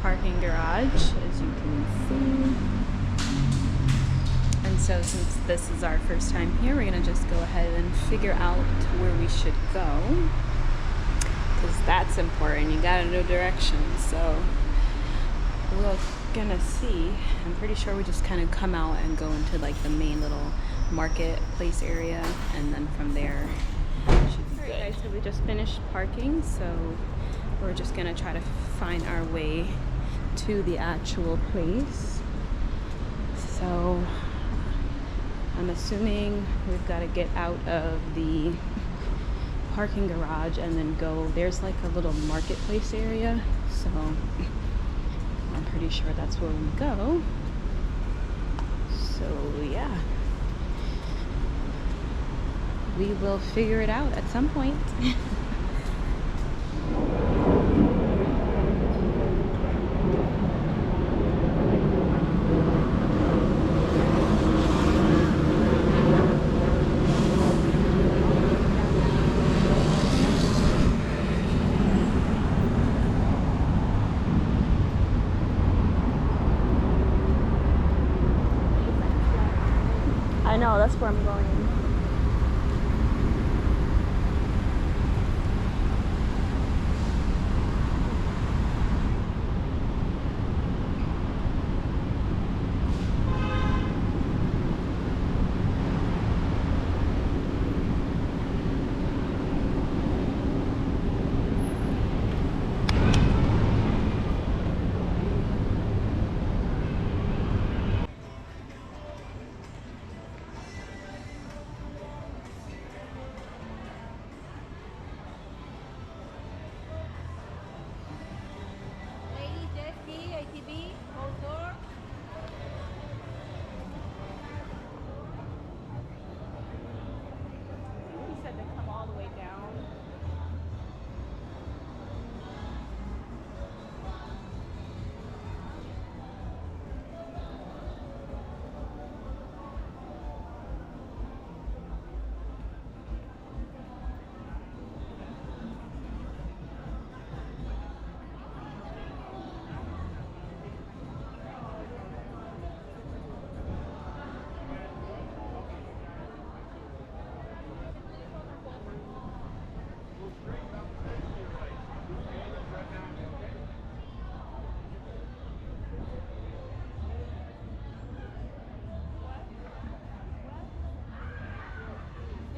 parking garage, as you can see. And so since this is our first time here, we're gonna just go ahead and figure out where we should go, because that's important. You gotta know directions. So we're gonna see. I'm pretty sure we just kind of come out and go into like the main little marketplace area, and then from there it should be good. Alright guys, so we just finished parking, so we're just gonna try to find our way to the actual place. So I'm assuming we've got to get out of the parking garage and then go, there's like a little marketplace area, so I'm pretty sure that's where we go. So yeah, we will figure it out at some point. I know, that's where I'm going.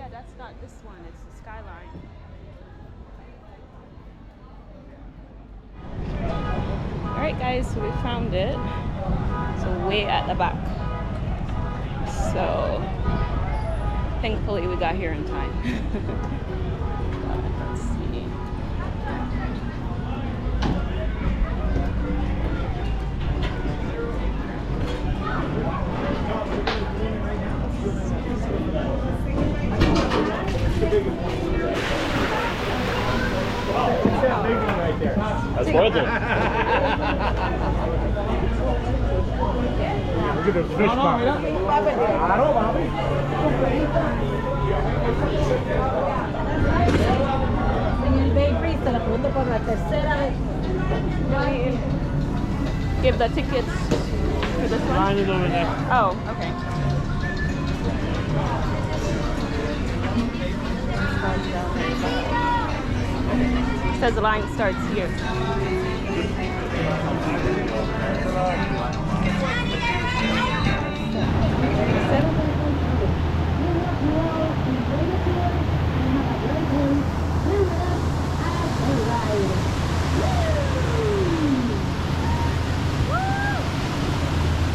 That's not this one, it's the Skyline. Alright guys, so we found it. So way at the back. So thankfully we got here in time. Let's see. That's worth it. Look at those fish pockets. Give the tickets for this one? Line is over there. Oh, okay. It says the line starts here.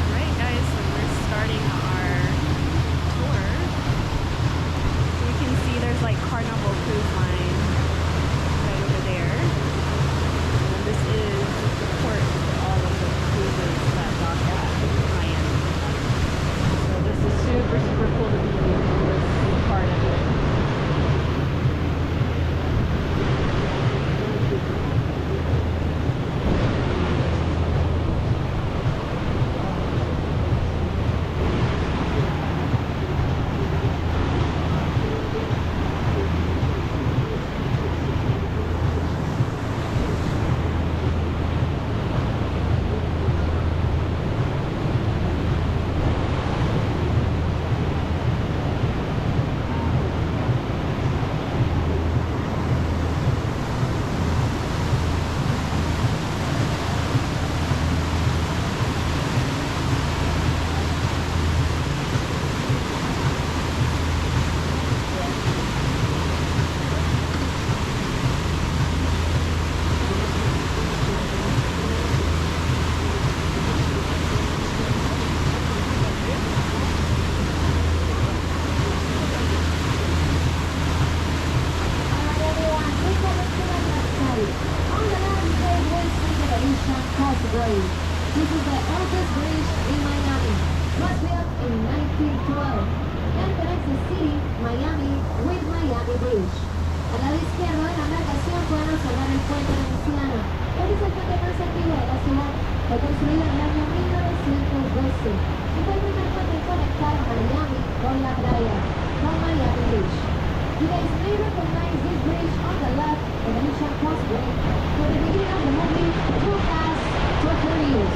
Alright guys, so we're starting our tour. So you can see there's like Carnival Cruise Line right over there. And this is the port for all of the cruises that dock at Miami. Bridge. This is the oldest bridge in Miami. It was built in 1912 and connects the city, Miami, with Miami Beach. Al lado izquierdo de la embarcación pueden observar el puente veneciano. Este es el puente más antiguo de la ciudad. Fue construido en el año 1912 y fue el primer puente en conectar Miami con la playa, con Miami Beach. You guys may recognize this bridge on the left, the Venetian Crossway, for the beginning of the movie Too Fast, Too Furious,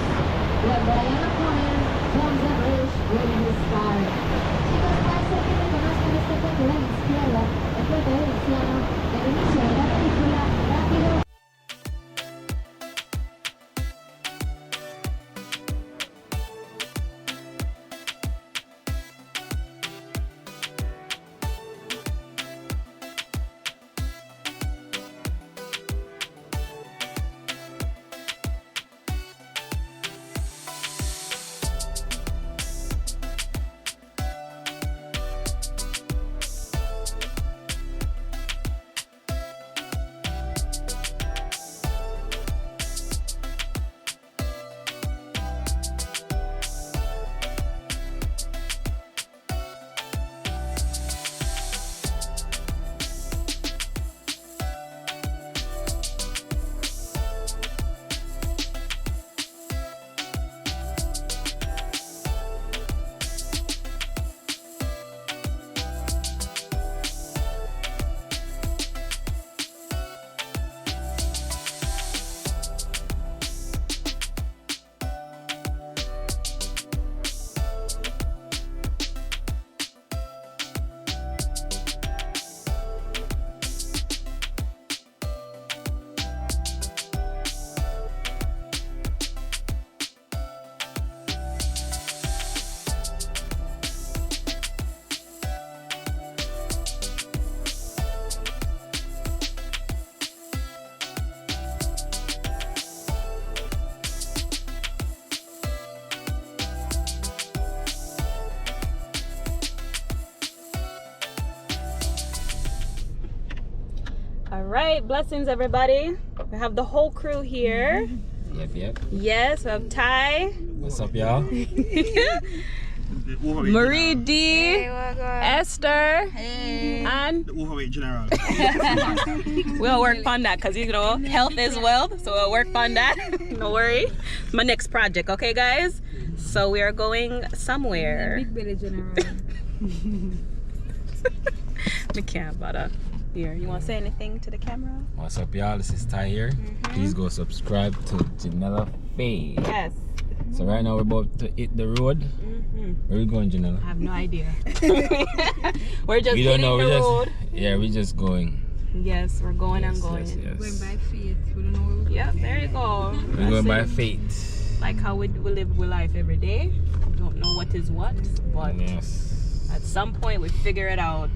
where Brian O'Connor jumps the bridge with his car. Chicos, puede ser que reconozcan este puente de la izquierda, el puente veneciano, el inicio de la película Rápido. All right, blessings everybody. We have the whole crew here. Yep. Yes, we have Ty, What's up, y'all? Marie D, Esther, and The overweight general. we'll work on that because you know health is wealth, so we'll work on that. No worry. My next project, okay, guys? So we are going somewhere. Big belly general. We can't, but here. You want to say anything to the camera? What's up, y'all? This is Ty here. Please go subscribe to Janella Faye. Yes. So right now we're about to hit the road. Where we going, Janella? I have no idea. We're just We don't hitting know. the road. We're just going. Yes, we're going and going. Going Yes. by feet. We don't know where we're Yep, there you go. We're going by That's it. faith. Like how we live with life every day. Don't know what is what, but Yes. at some point we figure it out.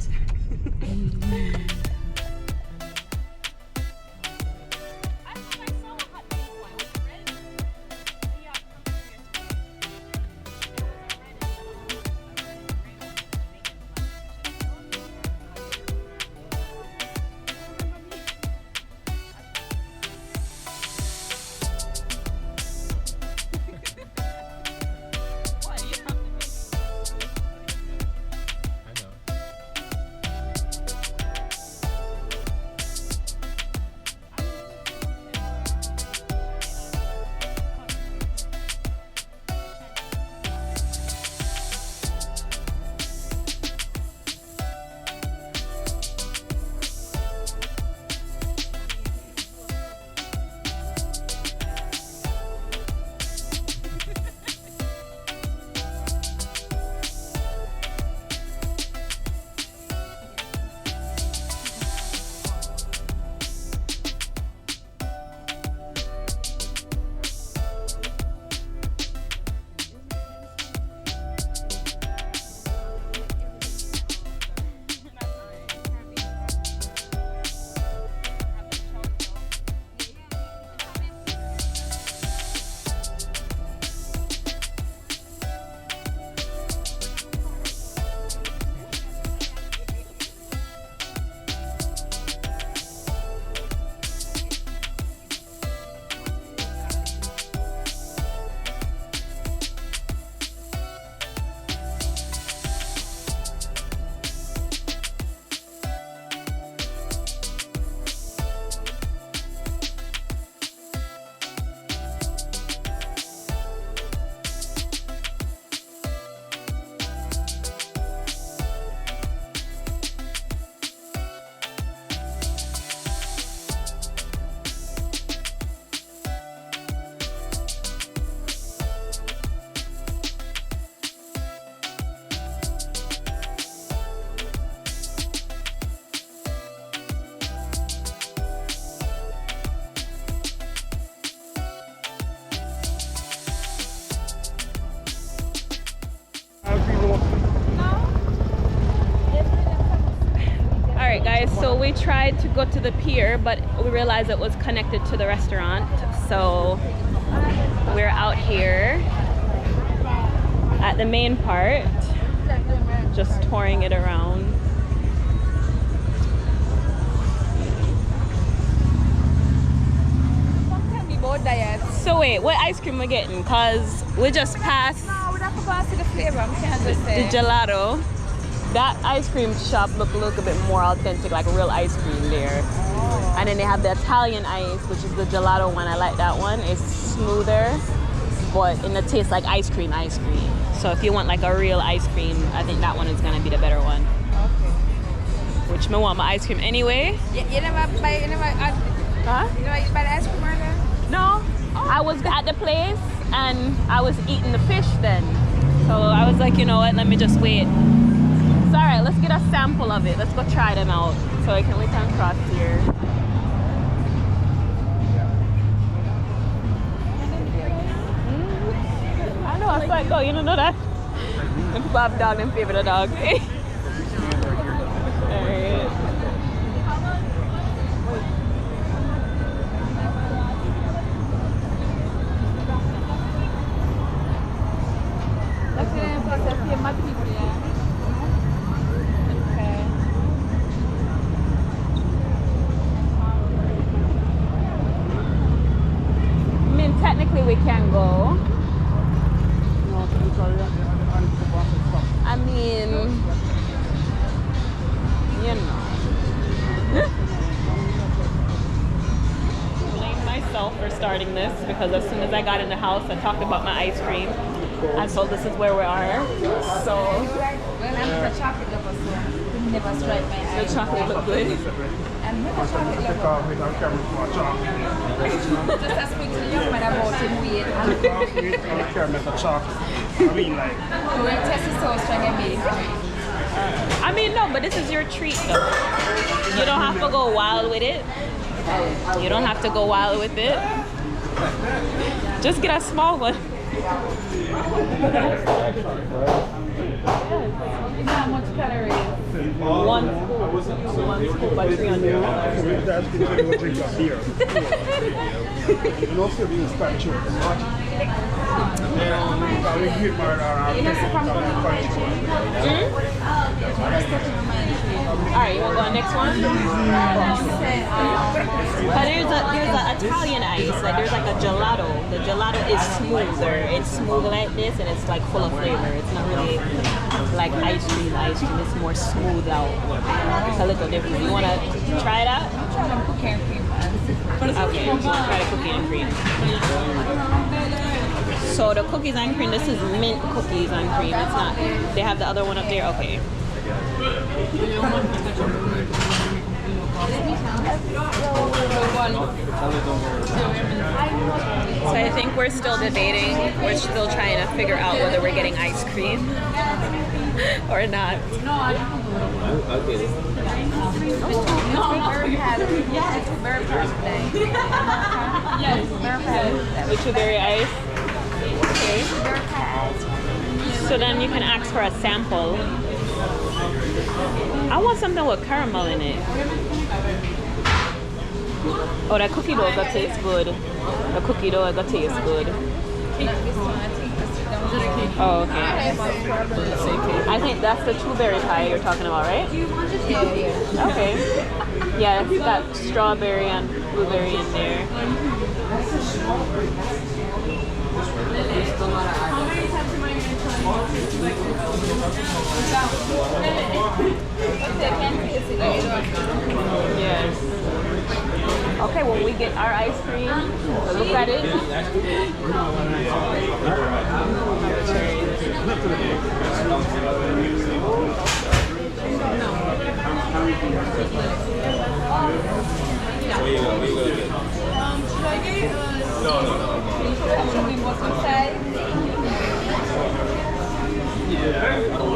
we tried to go to the pier, but we realized it was connected to the restaurant. So we're out here at the main part, just touring it around. So wait, what ice cream we getting? Cause we just passed the gelato. That ice cream shop look a little bit more authentic, like real ice cream there. And then they have the Italian ice, which is the gelato one. I like that one. It's smoother, but in the taste like ice cream. So if you want like a real ice cream, I think that one is gonna be the better one. Okay. Which me want my ice cream anyway. You never buy the ice cream order? No, I was at the place and I was eating the fish then. So I was like, you know what, let me just wait. It's all right, let's get a sample of it. Let's go try them out so we can cross here. I know, I like, oh, you don't know that? And people have dog and favorite dog. Alright. Technically we can go. I mean, you know. Blame myself for starting this because as soon as I got in the house I talked about my ice cream. And so this is where we are. So Well, I'm a chocolate lover, so never strike my the eyes. chocolate look good. I'm not a chocolate lover. Just as quick to the young man about him weight. We're testing so strong and made it. I mean, no, but this is your treat though. You don't have to go wild with it. You don't have to go wild with it. Just get a small one. How much calories? One scoop by 300. Alright, you want to go on next one? But there's a Italian ice, like there's like a gelato. The gelato is smoother. It's smooth like this and it's like full of flavor. It's not really like ice cream. It's more smooth out. It's a little different. You want to try it out? Cookie and cream. Okay, so try the cookie and cream. So the cookies and cream, this is mint cookies and cream. It's not, they have the other one up there? Okay. So I think we're still debating. We're still trying to figure out whether we're getting ice cream or not. The blueberry ice. Okay. So then you can ask for a sample. I want something with caramel in it. Oh, that cookie dough that tastes good. The cookie dough that tastes good. Oh, okay. I think that's the blueberry pie you're talking about, right? Yeah. Okay. Yeah, it's got strawberry and blueberry in there. Yes. Okay, when we get our ice cream, look at it.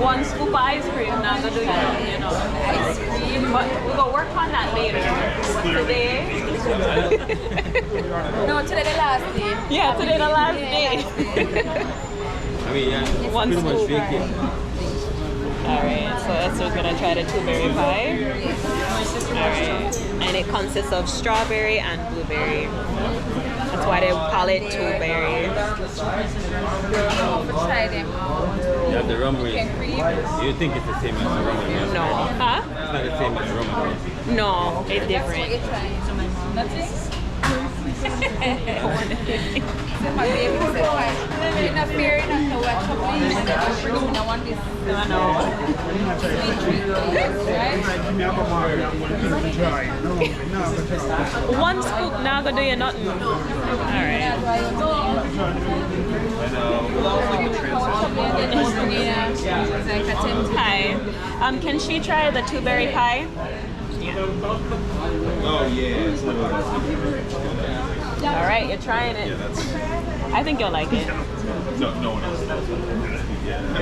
One scoop of ice cream, not gonna do that, you know. Ice cream, but we're gonna work on that later. Today. No, today the last day. Yeah, today the last day. I mean, yeah, One pretty much scoop. bake it. Alright, so Esther's gonna try the blueberry pie. Alright. And it consists of strawberry and blueberry. That's why they call it two-berry. Try them. Yeah, the rum race. You think it's the same as the rum race? No. Huh? It's not the same as the rum race. No, it's different. Nothing? So my baby said, "Why? You're not fair enough to watch a plane and then you bring me now on this sweet treat, right?" One scoop now gonna do you nothing. Alright. Hi. Can she try the two-berry pie? Oh, yeah. Alright, you're trying it. I think you'll like it. No one else does. Yeah. I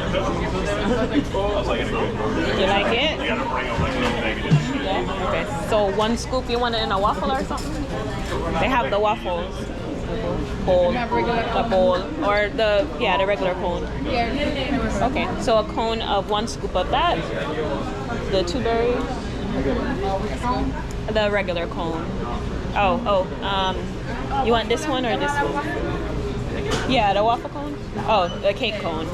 was like in a good mood. You like it? You gotta bring up like no negative shit. Yeah. Okay. So one scoop, you want it in a waffle or something? They have the waffles. Bowl. The bowl. Or the regular cone. Okay. So a cone of one scoop of that. The two-berry. The regular cone. You want this one or this one? Yeah, the waffle cone? Oh, the cake cone.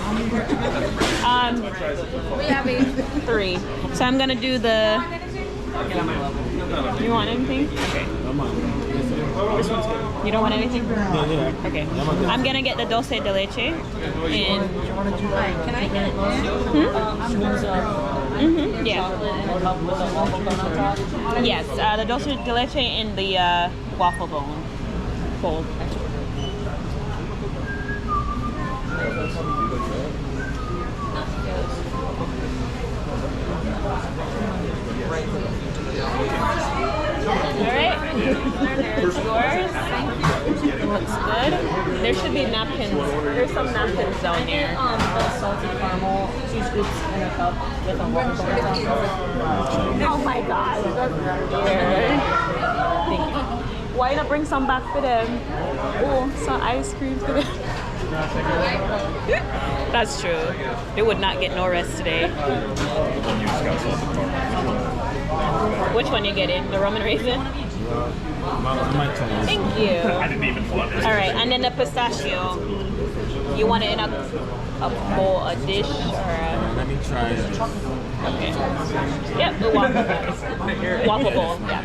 We have it. 3. So I'm gonna do the... You want anything? Okay. You don't want anything? Okay. I'm gonna get the dulce de leche. And... Can I get it? Yeah. Yes, the dulce de leche in the waffle bowl. Alright, there's yours. Looks good. There should be napkins. There's some napkins down here. The salted caramel, 2 scoops in a cup with a waffle. Oh my gosh, that's weird. Thank you. Why not bring some back for them? Oh, some ice cream for them. That's true. They would not get no rest today. Which one you getting? The rum and raisin? Thank you. I didn't even want this. All right, and then the pistachio. You want it in a bowl, a dish, or a... Let me try it. Okay. Yep, the waffle bowl. Waffle bowl, yeah.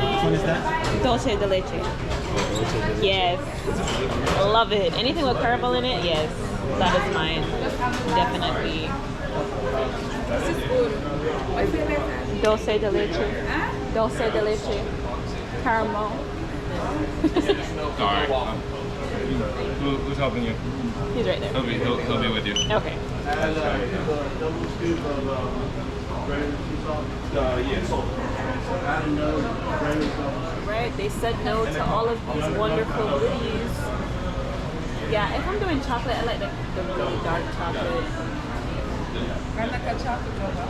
Which one is that? Dulce de leche. Yes. Love it. Anything with caramel in it? Yes. That is mine. Definitely. This is good. What's it like? Dulce de leche. Dulce de leche. Caramel. Alright. Who's helping you? He's right there. He'll be with you. Okay. Right, they said no to all of these wonderful goodies. Yeah, if I'm doing chocolate, I like the really dark chocolate. I like a chocolate cover.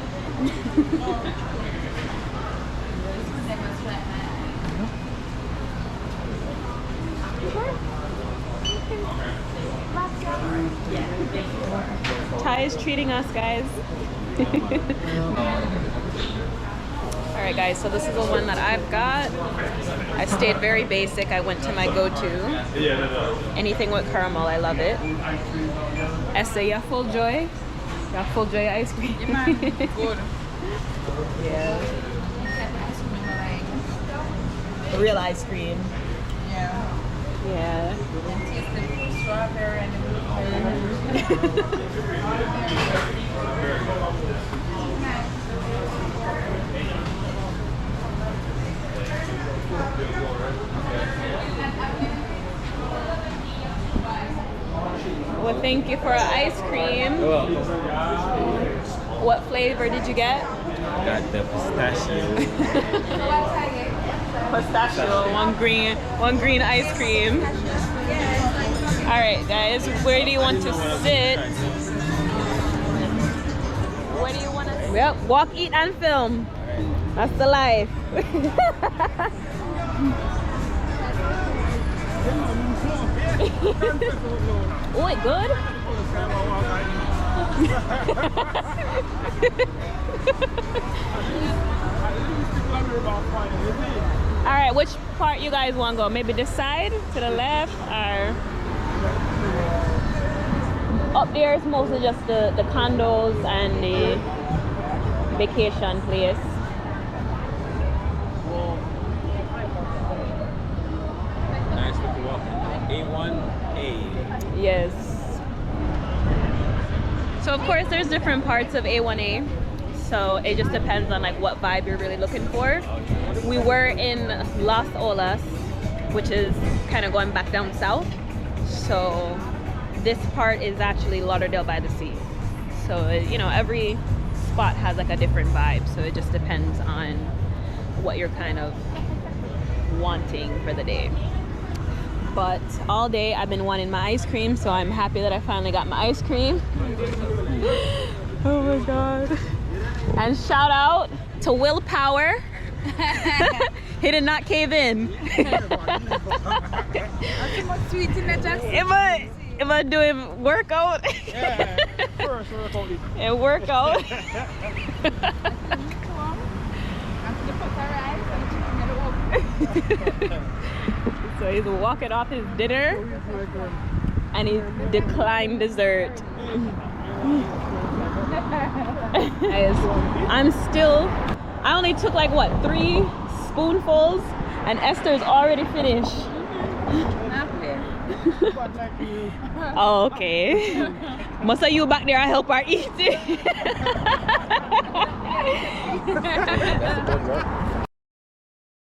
Ty is treating us, guys. Alright guys, so this is the one that I've got. I stayed very basic. I went to my go-to. Anything with caramel, I love it. Essa Yaffle Joy. Yaffle Joy ice cream. Good. Yeah. Real ice cream. Yeah. Yeah. Taste the strawberry and the blueberry. Well, thank you for ice cream. What flavor did you get? Got the pistachio. Pistachio, one green ice cream. All right, guys, where do you want to sit? Where do you want to sit? Yep, walk, eat, and film. That's the life. Oh, it good? All right, which part you guys want to go? Maybe this side to the left, or up there is mostly just the condos and the vacation place. Nice looking walk. A1A. Yes. So of course there's different parts of A1A. So it just depends on like what vibe you're really looking for. We were in Las Olas, which is kind of going back down south. So this part is actually Lauderdale by the Sea. So you know, every spot has like a different vibe. So it just depends on what you're kind of wanting for the day. But all day I've been wanting my ice cream, so I'm happy that I finally got my ice cream. Oh my god. And shout out to Willpower. He did not cave in. Am I doing workout? Yeah, first workout. And workout. So he's walking off his dinner and he declined dessert. I only took like what, 3 spoonfuls, and Esther's already finished. Oh, okay. Must have you back there, I help her eat it.